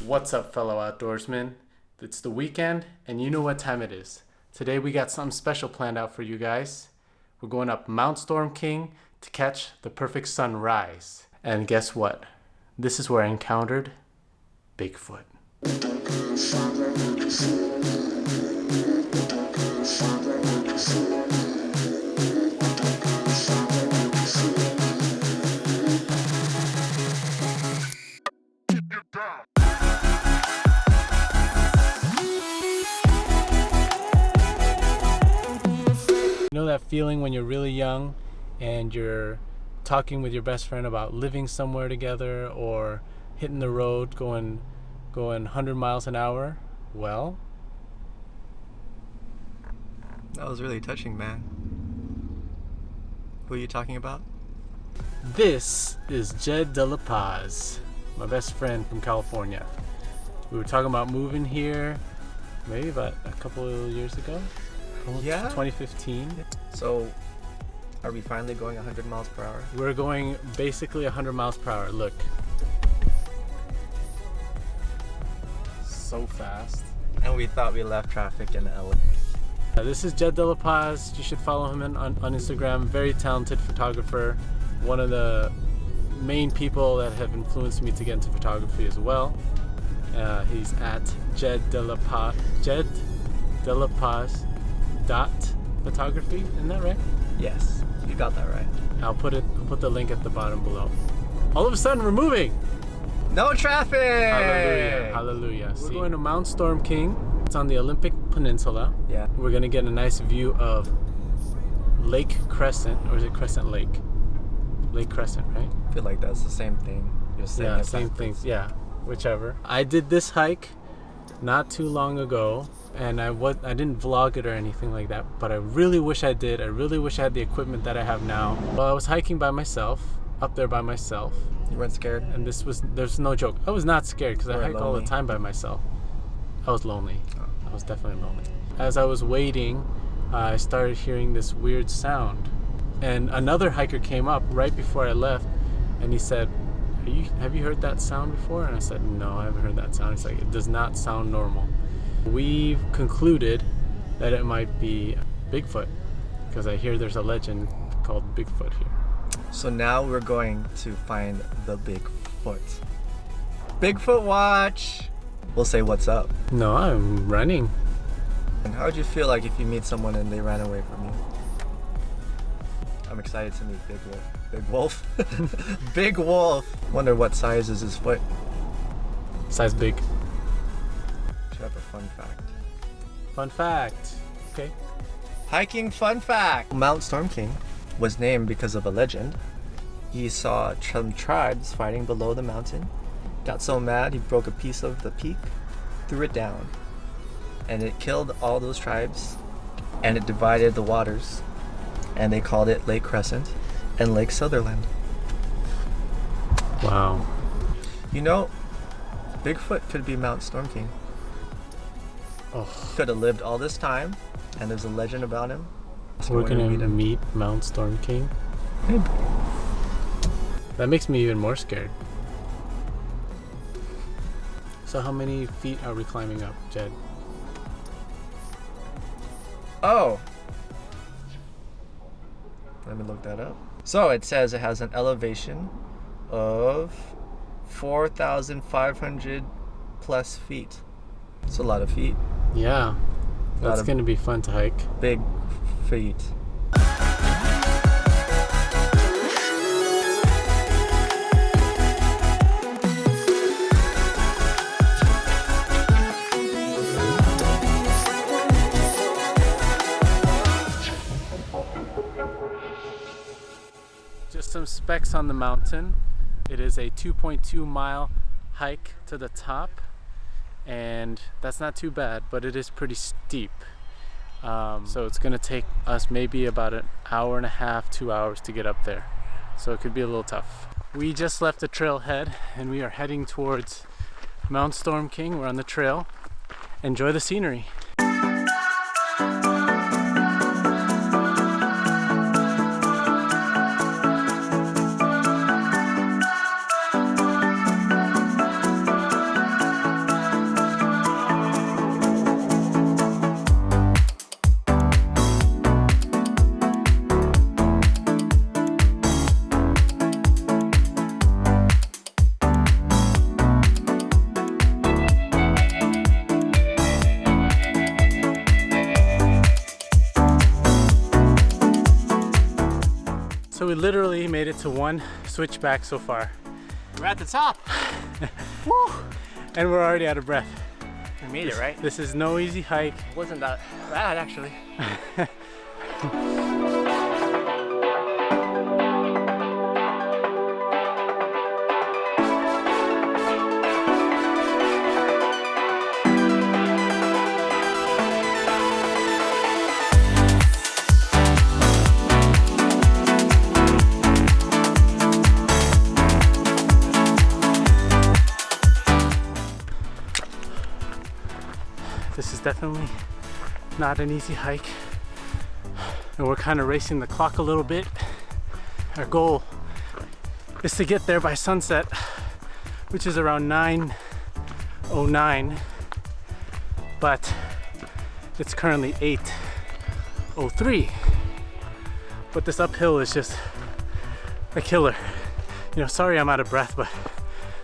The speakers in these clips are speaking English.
What's up, fellow outdoorsmen? It's the weekend, and you know what time it is. Today we got something special planned out for you guys. We're going up Mount Storm King to catch the perfect sunrise. And guess what? This is where I encountered Bigfoot. You know that feeling when you're really young and you're talking with your best friend about living somewhere together or hitting the road going 100 miles an hour? Well, that was really touching, man. Who are you talking about? this is Jed De La Paz, my best friend from California. We were talking about moving here maybe about a couple of years ago. Yeah. 2015. So, are we finally going 100 miles per hour? We're going basically 100 miles per hour. Look. So fast. And we thought we left traffic in LA. This is Jed De La Paz. You should follow him on Instagram. Very talented photographer. One of the main people that have influenced me to get into photography as well. He's at Jed De La Paz. Jed De La Paz .photography. Isn't that right? Yes, you got that right. I'll put the link at the bottom below. All of a sudden we're moving. No traffic! Hallelujah. Hallelujah. We're going to Mount Storm King. It's on the Olympic Peninsula. Yeah. We're gonna get a nice view of Lake Crescent, or is it Crescent Lake? Lake Crescent, right? I feel like that's the same thing. You're saying Yeah, it same backwards. things. Yeah, whichever. I did this hike not too long ago, and I didn't vlog it or anything like that, but I really wish I did. I really wish I had the equipment that I have now. Well, I was hiking by myself, up there by myself, You weren't scared? and there's no joke. I was not scared because I You were hike all the lonely? time by myself. I was lonely. Oh. I was definitely lonely. As I was waiting, I started hearing this weird sound, and another hiker came up right before I left, and he said, have you heard that sound before? And I said, no, I haven't heard that sound. He's like, it does not sound normal. We've concluded that it might be Bigfoot, because I hear there's a legend called Bigfoot here. So now we're going to find the Bigfoot. Bigfoot watch! We'll say what's up. No, I'm running. And how would you feel like if you meet someone and they ran away from you? I'm excited to meet Big Wolf. Big Wolf? Big Wolf! Wonder what size is his foot. Size big. Should have a fun fact. Fun fact. Okay. Hiking fun fact! Mount Storm King was named because of a legend. He saw some tribes fighting below the mountain. Got so mad he broke a piece of the peak, threw it down, and it killed all those tribes, and it divided the waters, and they called it Lake Crescent and Lake Sutherland. Wow. You know, Bigfoot could be Mount Storm King. Oh. Could have lived all this time, and there's a legend about him. So We're wanna gonna meet him. meet Mount Storm King. Maybe. That makes me even more scared. So how many feet are we climbing up, Jed? Oh! Let me look that up. So it says it has an elevation of 4,500 plus feet. It's a lot of feet. Yeah, Lot that's of- gonna be fun to hike. Big feet. Just some specs on the mountain. It is a 2.2 mile hike to the top, and that's not too bad, but it is pretty steep. So it's gonna take us maybe about an hour and a half, 2 hours to get up there. So it could be a little tough. We just left the trailhead and we are heading towards Mount Storm King. We're on the trail. Enjoy the scenery. we literally made it to one switchback so far. We're at the top. Woo! And we're already out of breath. We made it, right? This is no easy hike. It wasn't that bad, actually. This is definitely not an easy hike, and we're kind of racing the clock a little bit. Our goal is to get there by sunset, which is around 9:09, but it's currently 8:03. But this uphill is just a killer. You know, sorry I'm out of breath, but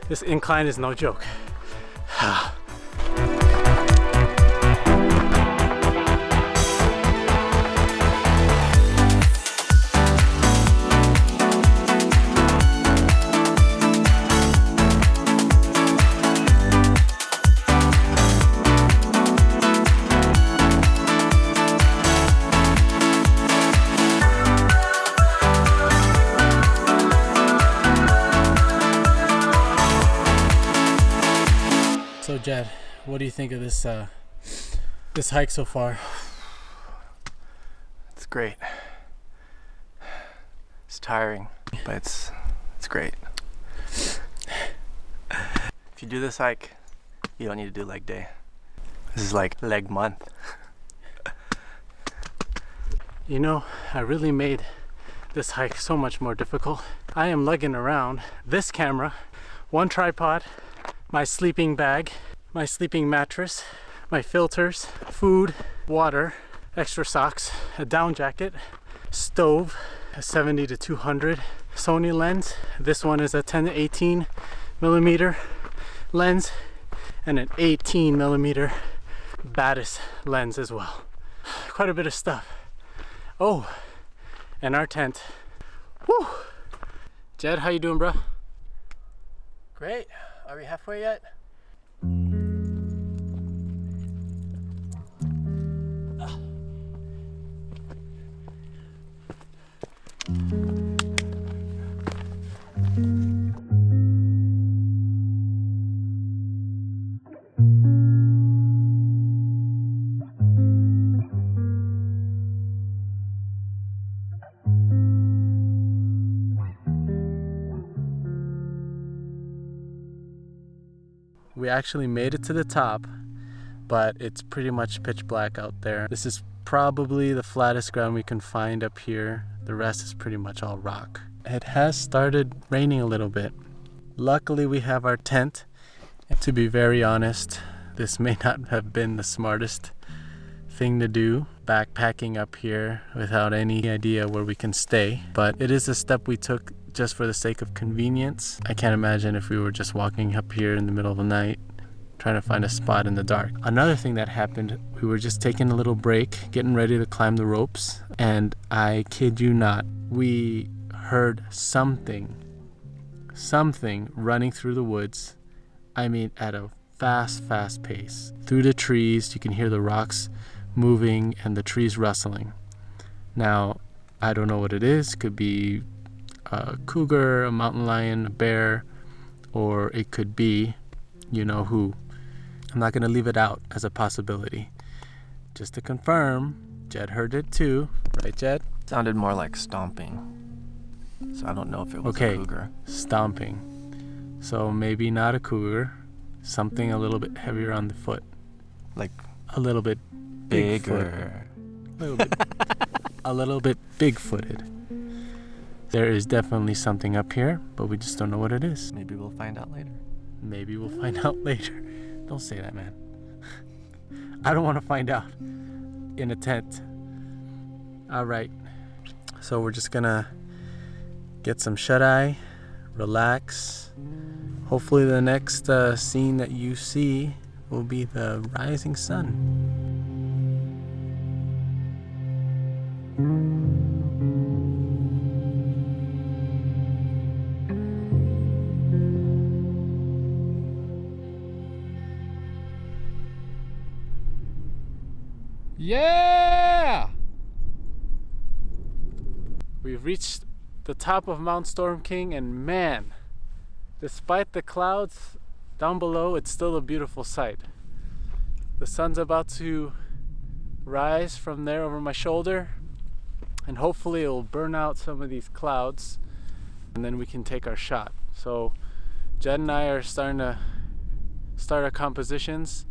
this incline is no joke. So Jed, what do you think of this this hike so far? It's great. It's tiring, but it's great. If you do this hike, you don't need to do leg day. This is like leg month. You know, I really made this hike so much more difficult. I am lugging around this camera, one tripod, my sleeping bag, my sleeping mattress, my filters, food, water, extra socks, a down jacket, stove, a 70 to 200 Sony lens. This one is a 10 to 18 millimeter lens, and an 18 millimeter Batis lens as well. Quite a bit of stuff. Oh, and our tent. Woo! Jed, how you doing, bro? Great. Are we halfway yet? We actually made it to the top, but it's pretty much pitch black out there. This is probably the flattest ground we can find up here. The rest is pretty much all rock. It has started raining a little bit. Luckily we have our tent. To be very honest, this may not have been the smartest thing to do, backpacking up here without any idea where we can stay, but it is a step we took just for the sake of convenience. I can't imagine if we were just walking up here in the middle of the night trying to find a spot in the dark. Another thing that happened, we were just taking a little break, getting ready to climb the ropes, and I kid you not, we heard something running through the woods. I mean, at a fast pace. Through the trees, you can hear the rocks moving and the trees rustling. Now, I don't know what it is. Could be a cougar, a mountain lion, a bear, or it could be you know who. I'm not going to leave it out as a possibility. Just to confirm, Jed heard it too. Right, Jed? Sounded more like stomping. So I don't know if it was a cougar. Stomping. So maybe not a cougar. Something a little bit heavier on the foot. Like a little bit bigger. A little bit big-footed. There is definitely something up here, but we just don't know what it is. Maybe we'll find out later. Maybe we'll find out later. Don't say that, man. I don't want to find out in a tent. All right. So we're just gonna get some shut-eye, relax. Hopefully the next scene that you see will be the rising sun. Yeah! We've reached the top of Mount Storm King, and man, despite the clouds down below, it's still a beautiful sight. The sun's about to rise from there over my shoulder, and hopefully it will burn out some of these clouds, and then we can take our shot. So Jed and I are starting to start our compositions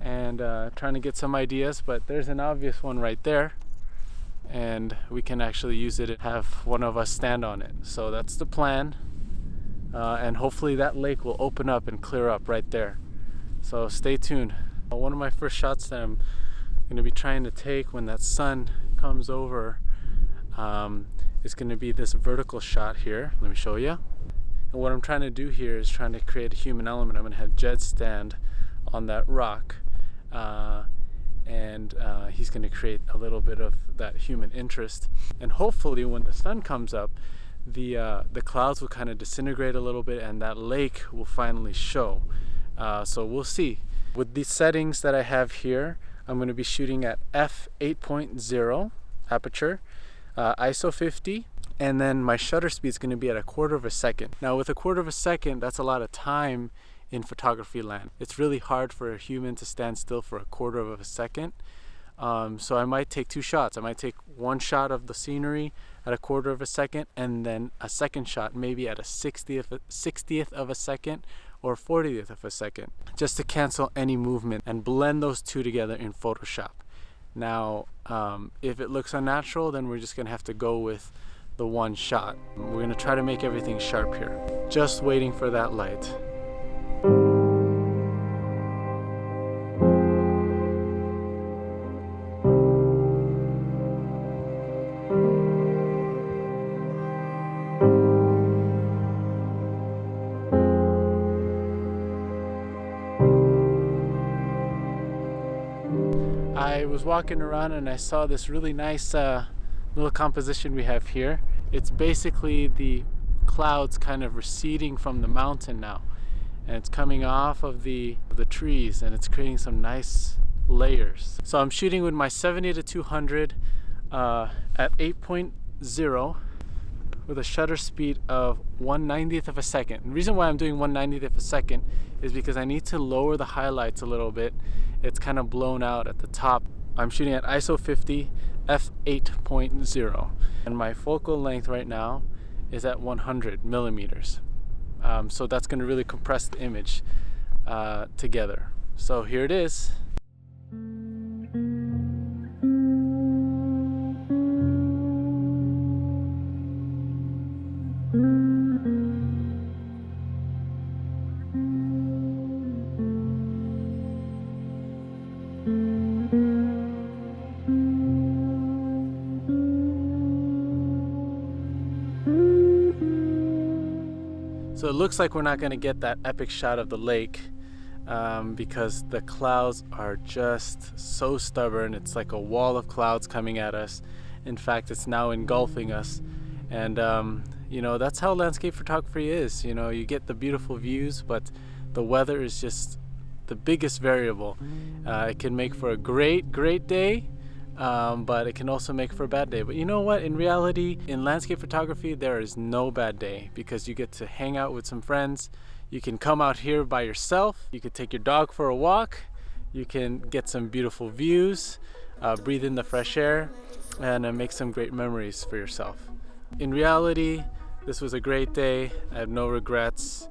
and trying to get some ideas, but there's an obvious one right there, and we can actually use it and have one of us stand on it. So that's the plan, and hopefully that lake will open up and clear up right there. So stay tuned. One of my first shots that I'm going to be trying to take when that sun comes over is going to be this vertical shot here. Let me show you. And what I'm trying to do here is trying to create a human element. I'm going to have Jed stand on that rock, and he's going to create a little bit of that human interest. And hopefully when the sun comes up, the clouds will kind of disintegrate a little bit and that lake will finally show. So we'll see. With these settings that I have here, I'm going to be shooting at f8.0 aperture, ISO 50, and then my shutter speed is going to be at 1/4 of a second. Now with 1/4 of a second, that's a lot of time in photography land. It's really hard for a human to stand still for 1/4 of a second. So I might take 2 shots. I might take one shot of the scenery at 1/4 of a second, and then a second shot maybe at a 60th of a second or 40th of a second, just to cancel any movement and blend those two together in Photoshop. Now, if it looks unnatural, then we're just gonna have to go with the one shot. We're gonna try to make everything sharp here. Just waiting for that light. I was walking around and I saw this really nice little composition we have here. It's basically the clouds kind of receding from the mountain now, and it's coming off of the trees, and it's creating some nice layers. So I'm shooting with my 70-200 at 8.0 with a shutter speed of 1/90th of a second. And the reason why I'm doing 1/90th of a second is because I need to lower the highlights a little bit. It's kind of blown out at the top. I'm shooting at ISO 50 f8.0, and my focal length right now is at 100 millimeters. So that's going to really compress the image together. So here it is. So it looks like we're not going to get that epic shot of the lake because the clouds are just so stubborn. It's like a wall of clouds coming at us. In fact, it's now engulfing us. And you know, that's how landscape photography is. You know, you get the beautiful views, but the weather is just the biggest variable. It can make for a great day, but it can also make for a bad day. But you know what? In reality, in landscape photography, there is no bad day because you get to hang out with some friends. You can come out here by yourself. You could take your dog for a walk. You can get some beautiful views, breathe in the fresh air, and make some great memories for yourself. In reality, this was a great day. I have no regrets.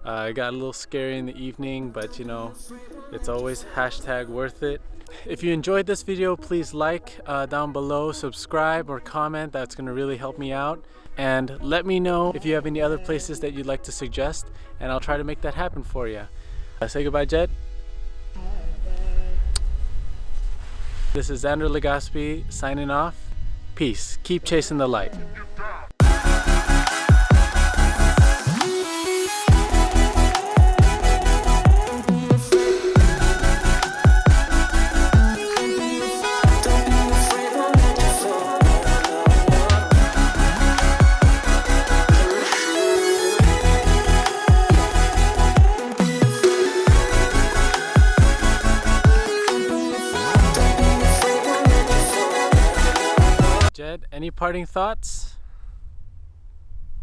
It got a little scary in the evening, but you know, it's always #worth it. If you enjoyed this video, please like down below, subscribe or comment. That's going to really help me out. And let me know if you have any other places that you'd like to suggest, and I'll try to make that happen for you. Say goodbye, Jed. This is Xander Legaspi signing off. Peace. Keep chasing the light. Any parting thoughts?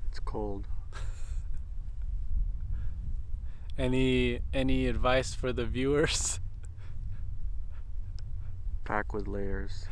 It's cold. Any advice for the viewers? Pack with layers.